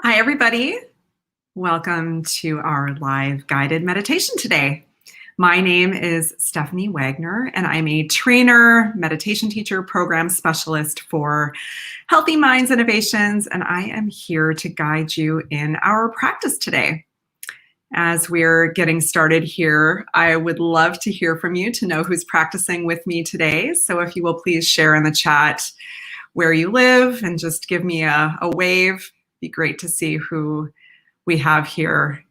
Hi, everybody. Welcome to our live guided meditation today. My name is Stephanie Wagner, and I'm a trainer, meditation teacher, program specialist for Healthy Minds Innovations, and I am here to guide you in our practice today. As we're getting started here, I would love to hear from you to know who's practicing with me today. So if you will please share in the chat where you live and just give me a wave. It'd be great to see who we have here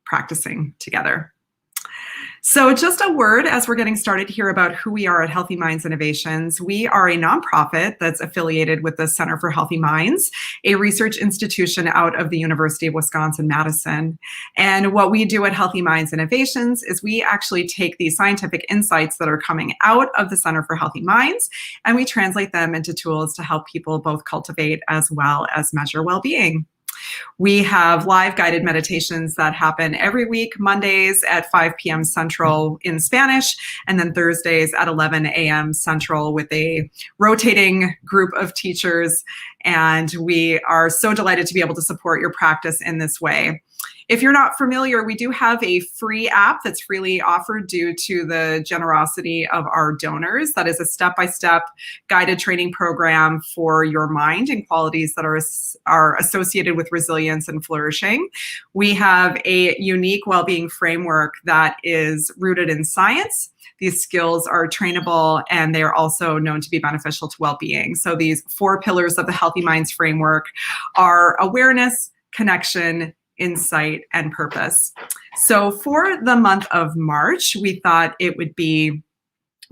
practicing together. So just a word as we're getting started here about who we are at Healthy Minds Innovations. We are a nonprofit that's affiliated with the Center for Healthy Minds, a research institution out of the University of Wisconsin-Madison. And what we do at Healthy Minds Innovations is we actually take these scientific insights that are coming out of the Center for Healthy Minds, and we translate them into tools to help people both cultivate as well as measure well-being. We have live guided meditations that happen every week, Mondays at 5 p.m. Central in Spanish, and then Thursdays at 11 a.m. Central with a rotating group of teachers. And we are so delighted to be able to support your practice in this way. If you're not familiar, we do have a free app that's freely offered due to the generosity of our donors. That is a step-by-step guided training program for your mind and qualities that are associated with resilience and flourishing. We have a unique well-being framework that is rooted in science. These skills are trainable, and they are also known to be beneficial to well-being. So these 4 pillars of the Healthy Minds framework are awareness, connection, insight, and purpose. So for the month of March, we thought it would be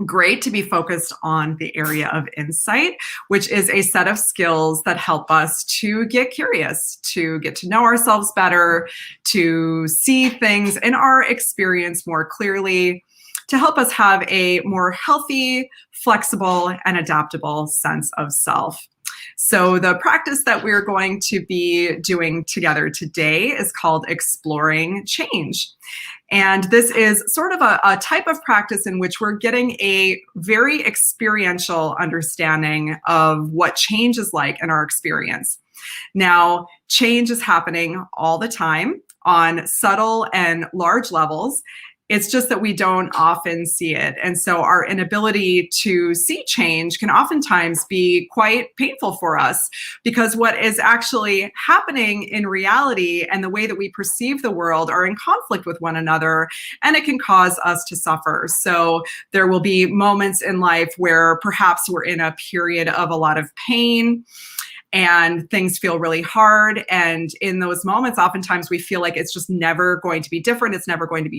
great to be focused on the area of insight, which is a set of skills that help us to get curious, to get to know ourselves better, to see things in our experience more clearly, to help us have a more healthy, flexible, and adaptable sense of self. So the practice that we're going to be doing together today is called exploring change. And this is sort of a type of practice in which we're getting a very experiential understanding of what change is like in our experience. Now, change is happening all the time on subtle and large levels. It's just that we don't often see it. And so our inability to see change can oftentimes be quite painful for us, because what is actually happening in reality and the way that we perceive the world are in conflict with one another, and it can cause us to suffer. So there will be moments in life where perhaps we're in a period of a lot of pain, and things feel really hard. And in those moments, oftentimes we feel like it's just never going to be different. It's never going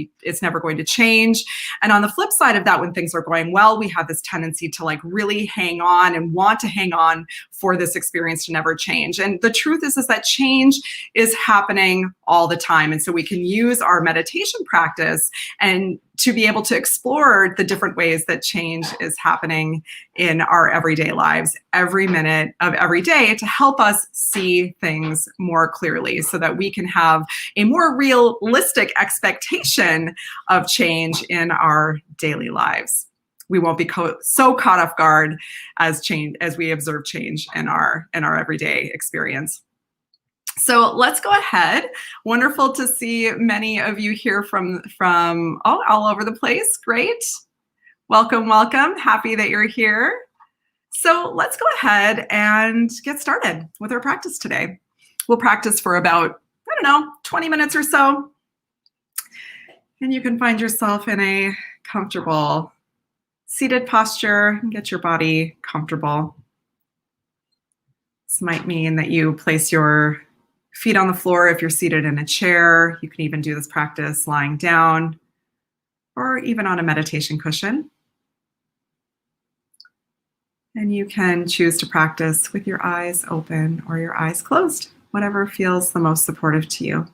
to change. And on the flip side of that, when things are going well, we have this tendency to like really hang on and want to hang on for this experience to never change. And the truth is that change is happening all the time. And so we can use our meditation practice and to be able to explore the different ways that change is happening in our everyday lives, every minute of every day, to help us see things more clearly so that we can have a more realistic expectation of change in our daily lives. We won't be so caught off guard as we observe change in our everyday experience. So let's go ahead. Wonderful to see many of you here from all over the place. Great. Welcome, welcome. Happy that you're here. So let's go ahead and get started with our practice today. We'll practice for about, 20 minutes or so. And you can find yourself in a comfortable seated posture and get your body comfortable. This might mean that you place your feet on the floor if you're seated in a chair. You can even do this practice lying down or even on a meditation cushion. And you can choose to practice with your eyes open or your eyes closed, whatever feels the most supportive to you.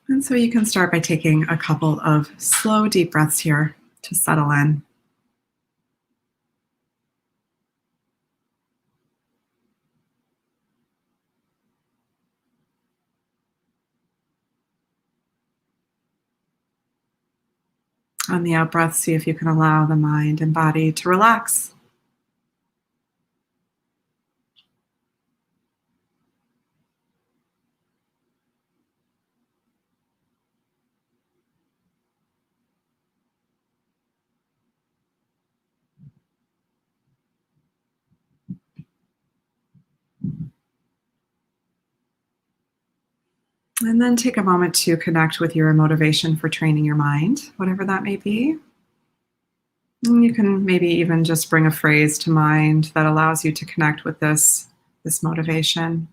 And so you can start by taking a couple of slow, deep breaths here to settle in. On the out breath, see if you can allow the mind and body to relax. And then take a moment to connect with your motivation for training your mind, whatever that may be. And you can maybe even just bring a phrase to mind that allows you to connect with this motivation.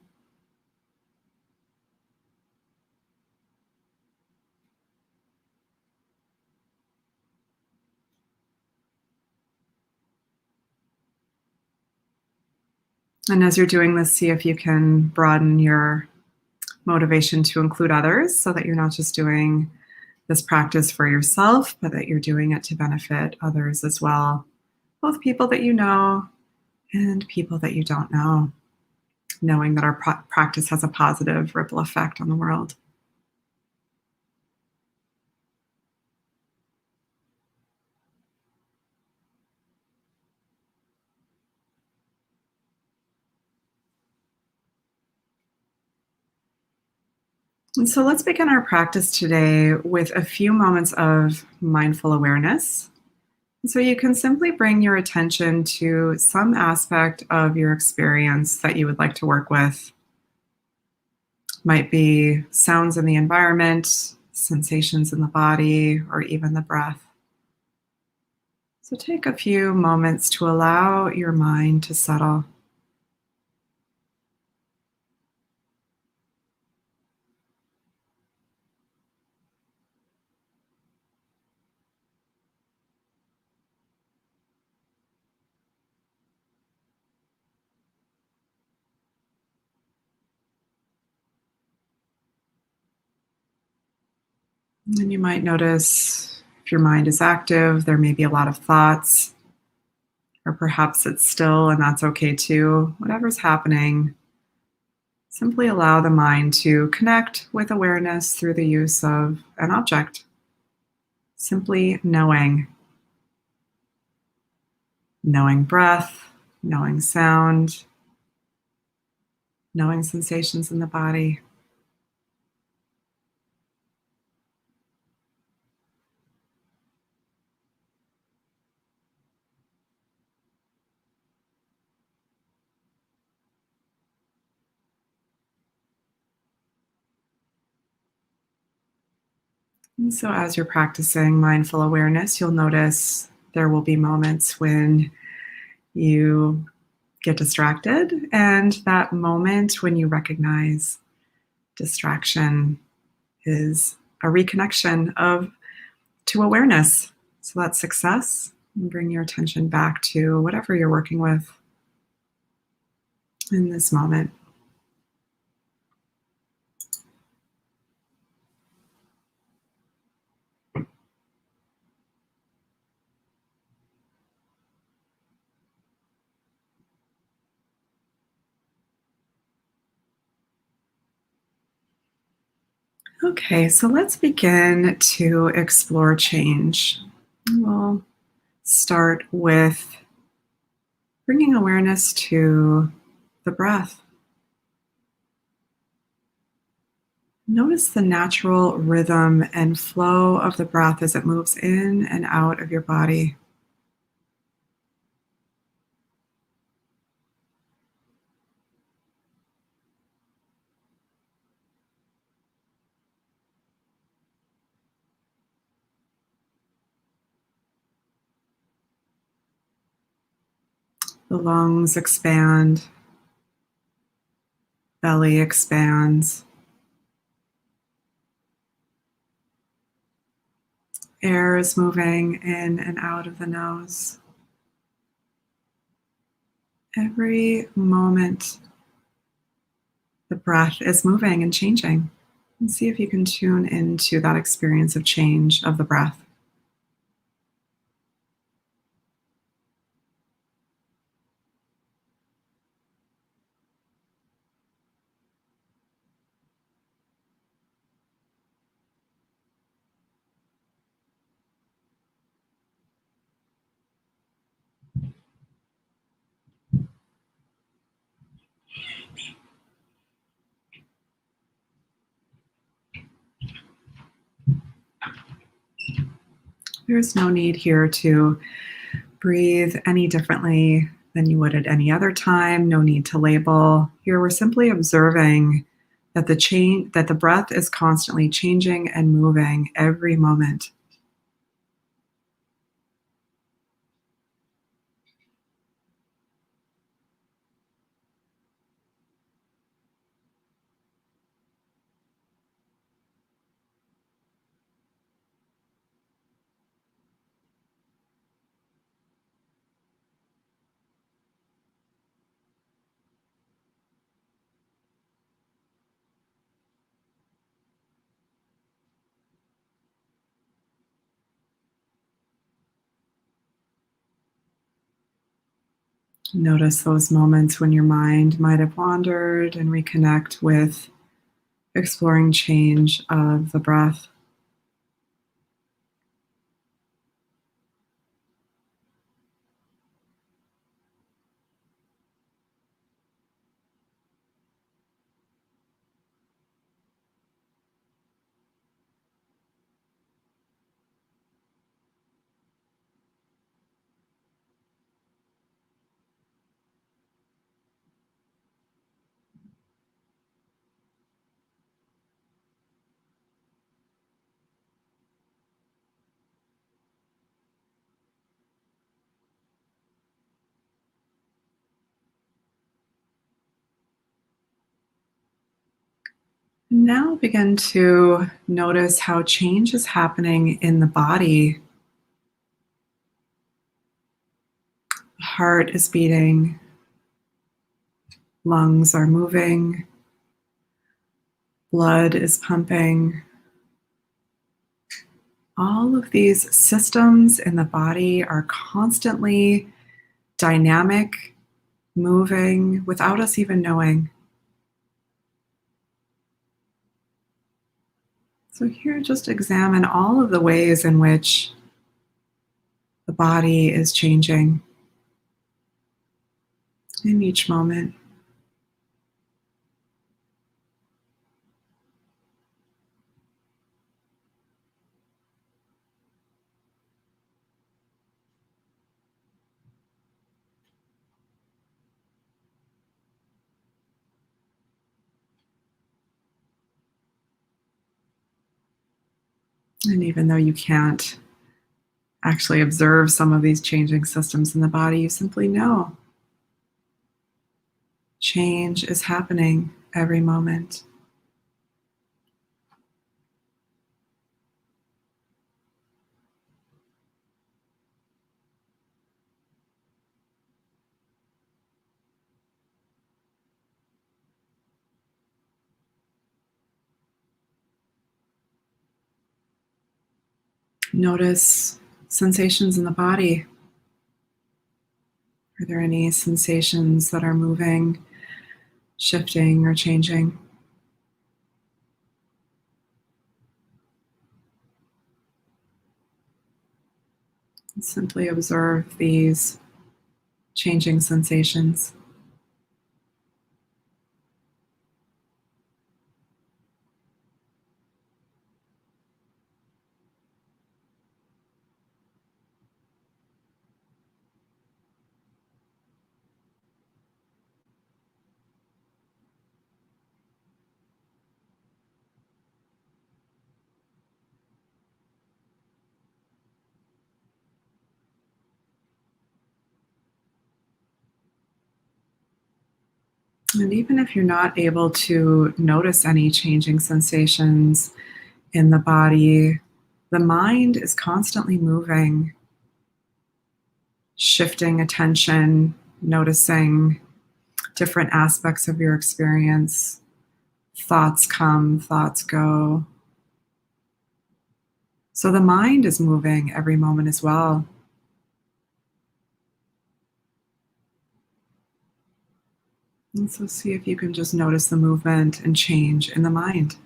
And as you're doing this, see if you can broaden your motivation to include others so that you're not just doing this practice for yourself, but that you're doing it to benefit others as well, both people that you know and people that you don't know, knowing that our practice has a positive ripple effect on the world. And so let's begin our practice today with a few moments of mindful awareness. So you can simply bring your attention to some aspect of your experience that you would like to work with. Might be sounds in the environment, sensations in the body, or even the breath. So take a few moments to allow your mind to settle. And you might notice if your mind is active, there may be a lot of thoughts, or perhaps it's still, and that's okay too. Whatever's happening, simply allow the mind to connect with awareness through the use of an object. Simply knowing breath, knowing sound, knowing sensations in the body. And so, as you're practicing mindful awareness, you'll notice there will be moments when you get distracted, and that moment when you recognize distraction is a reconnection of to awareness. So that's success. And bring your attention back to whatever you're working with in this moment. Okay, so let's begin to explore change. We'll start with bringing awareness to the breath. Notice the natural rhythm and flow of the breath as it moves in and out of your body. The lungs expand, belly expands, air is moving in and out of the nose. Every moment, the breath is moving and changing. And see if you can tune into that experience of change of the breath. There's no need here to breathe any differently than you would at any other time. No need to label. Here we're simply observing that the breath is constantly changing and moving every moment. Notice those moments when your mind might have wandered and reconnect with exploring change of the breath. Now begin to notice how change is happening in the body. The heart is beating, lungs are moving, blood is pumping. All of these systems in the body are constantly dynamic, moving without us even knowing. So, here, just examine all of the ways in which the body is changing in each moment. And even though you can't actually observe some of these changing systems in the body, you simply know change is happening every moment. Notice sensations in the body. Are there any sensations that are moving, shifting, or changing? And simply observe these changing sensations. And even if you're not able to notice any changing sensations in the body, the mind is constantly moving, shifting attention, noticing different aspects of your experience. Thoughts come, thoughts go. So the mind is moving every moment as well. And so see if you can just notice the movement and change in the mind.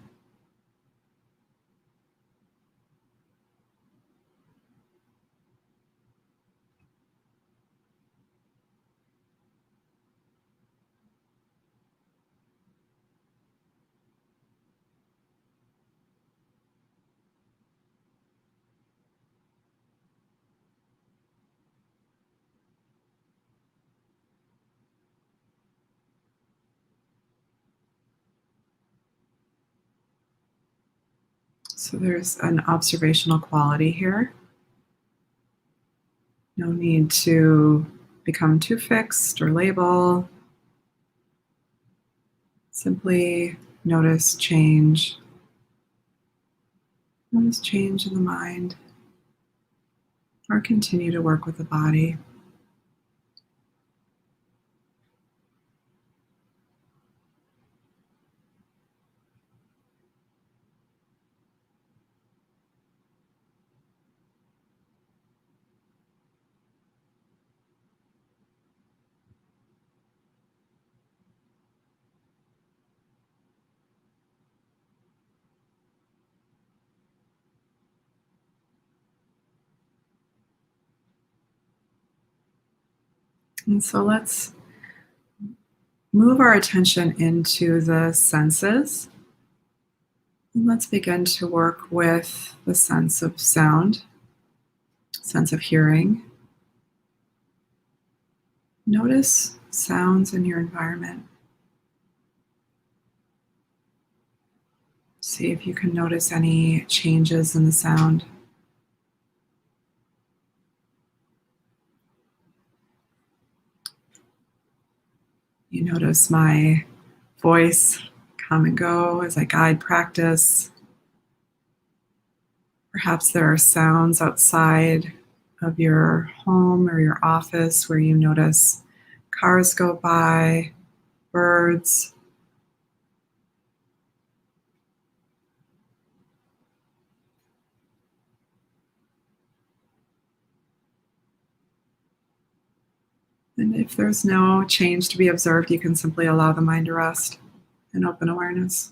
So there's an observational quality here. No need to become too fixed or label. Simply notice change. Notice change in the mind, or continue to work with the body. And so let's move our attention into the senses. And let's begin to work with the sense of sound, sense of hearing. Notice sounds in your environment. See if you can notice any changes in the sound. You notice my voice come and go as I guide practice. Perhaps there are sounds outside of your home or your office where you notice cars go by, birds. And if there's no change to be observed, you can simply allow the mind to rest and open awareness.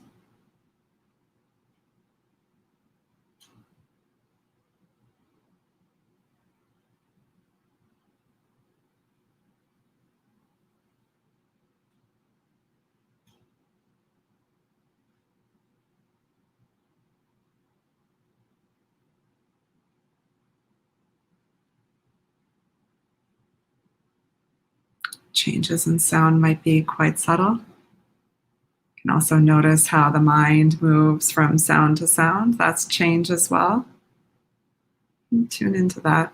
Changes in sound might be quite subtle. You can also notice how the mind moves from sound to sound. That's change as well. And tune into that.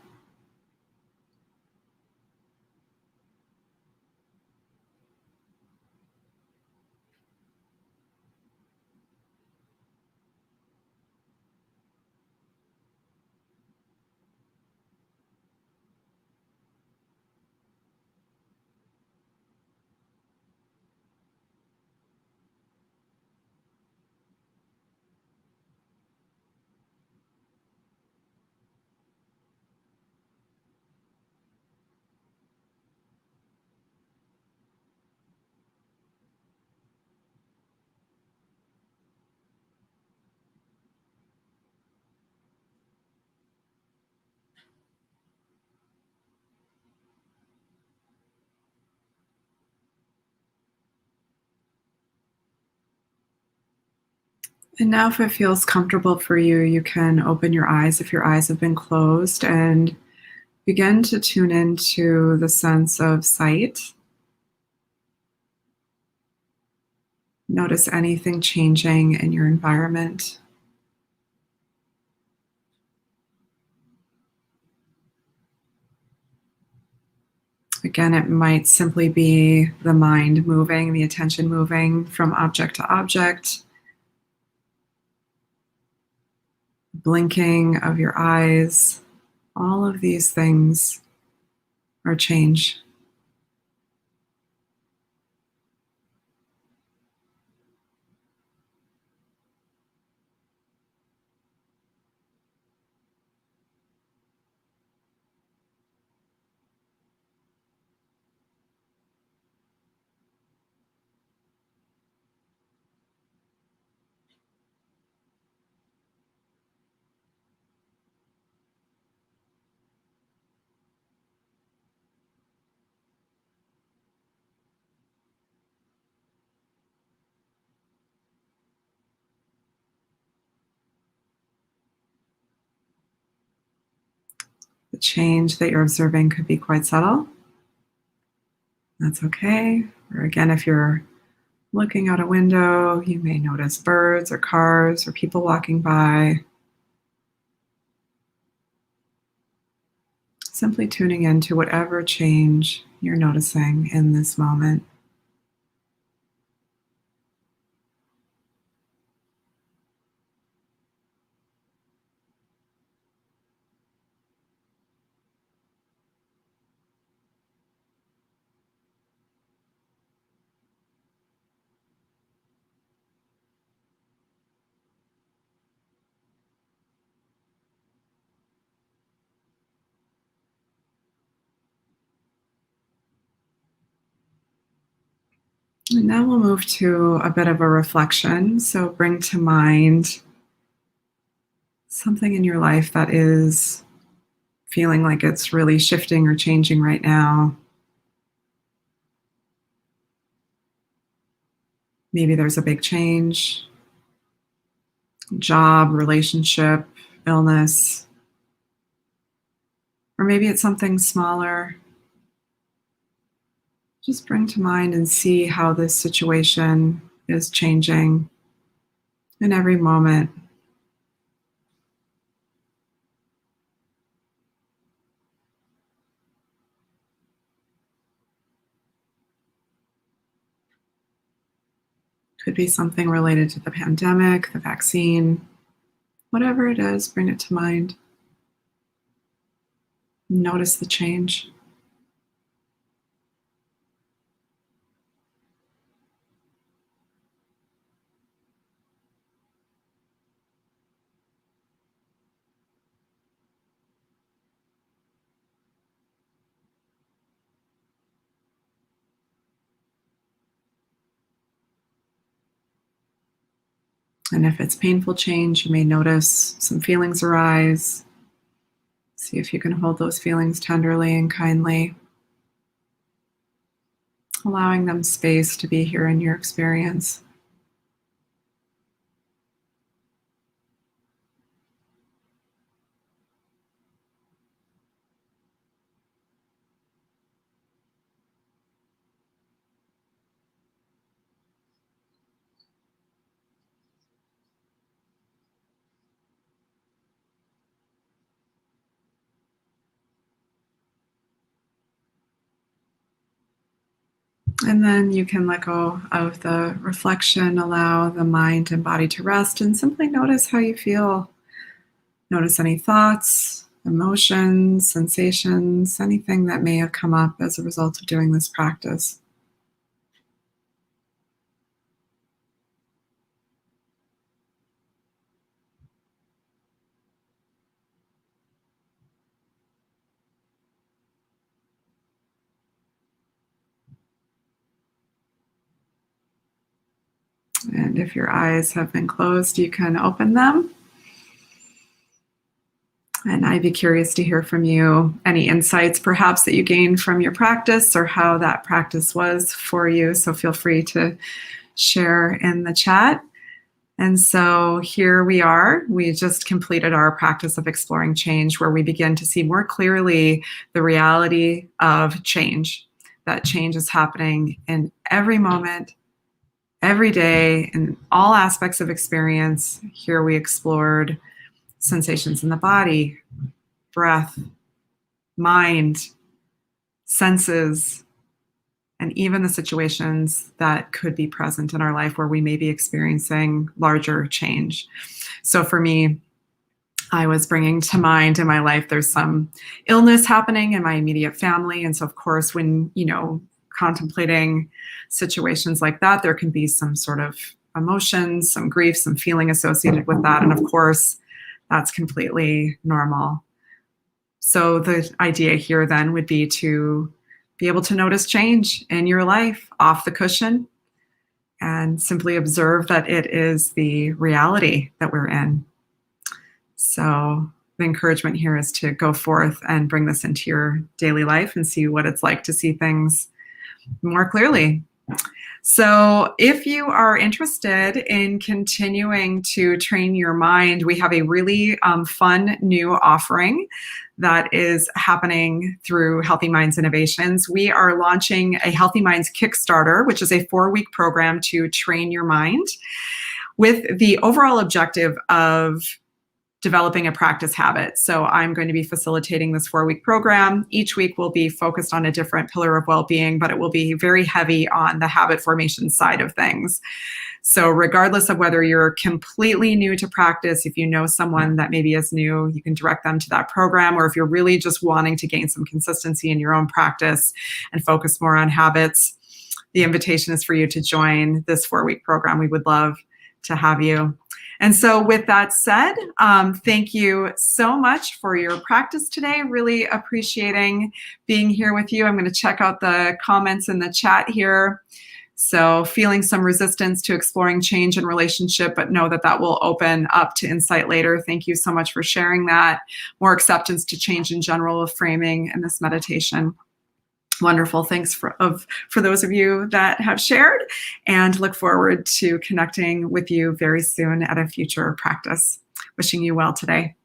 And now, if it feels comfortable for you, you can open your eyes if your eyes have been closed and begin to tune into the sense of sight. Notice anything changing in your environment. Again, it might simply be the mind moving, the attention moving from object to object, blinking of your eyes. All of these things are change. The change that you're observing could be quite subtle. That's okay. Or again, if you're looking out a window, you may notice birds or cars or people walking by. Simply tuning into whatever change you're noticing in this moment. And now we'll move to a bit of a reflection. So bring to mind something in your life that is feeling like it's really shifting or changing right now. Maybe there's a big change, job, relationship, illness, or maybe it's something smaller. Just bring to mind and see how this situation is changing in every moment. Could be something related to the pandemic, the vaccine, whatever it is, bring it to mind. Notice the change. And if it's painful change, you may notice some feelings arise. See if you can hold those feelings tenderly and kindly, allowing them space to be here in your experience. And then you can let go of the reflection, allow the mind and body to rest, and simply notice how you feel. Notice any thoughts, emotions, sensations, anything that may have come up as a result of doing this practice. And if your eyes have been closed, you can open them. And I'd be curious to hear from you any insights perhaps that you gained from your practice or how that practice was for you. So feel free to share in the chat. And so here we are. We just completed our practice of exploring change, where we begin to see more clearly the reality of change. That change is happening in every moment, every day, in all aspects of experience. Here we explored sensations in the body, breath, mind, senses, and even the situations that could be present in our life where we may be experiencing larger change. So for me, I was bringing to mind in my life, there's some illness happening in my immediate family. And so of course, when, contemplating situations like that, there can be some sort of emotions, some grief, some feeling associated with that. And of course, that's completely normal. So the idea here then would be to be able to notice change in your life off the cushion and simply observe that it is the reality that we're in. So the encouragement here is to go forth and bring this into your daily life and see what it's like to see things more clearly. So if you are interested in continuing to train your mind, we have a really fun new offering that is happening through Healthy Minds Innovations. We are launching a Healthy Minds Kickstarter, which is a 4-week program to train your mind with the overall objective of developing a practice habit. So I'm going to be facilitating this 4-week program. Each week will be focused on a different pillar of well-being, but it will be very heavy on the habit formation side of things. So regardless of whether you're completely new to practice, if you know someone that maybe is new, you can direct them to that program. Or if you're really just wanting to gain some consistency in your own practice and focus more on habits, the invitation is for you to join this 4-week program. We would love to have you. And so with that said, thank you so much for your practice today. Really appreciating being here with you. I'm going to check out the comments in the chat here. So feeling some resistance to exploring change in relationship, but know that that will open up to insight later. Thank you so much for sharing that. More acceptance to change in general of framing in this meditation. Wonderful. Thanks for those of you that have shared, and look forward to connecting with you very soon at a future practice. Wishing you well today.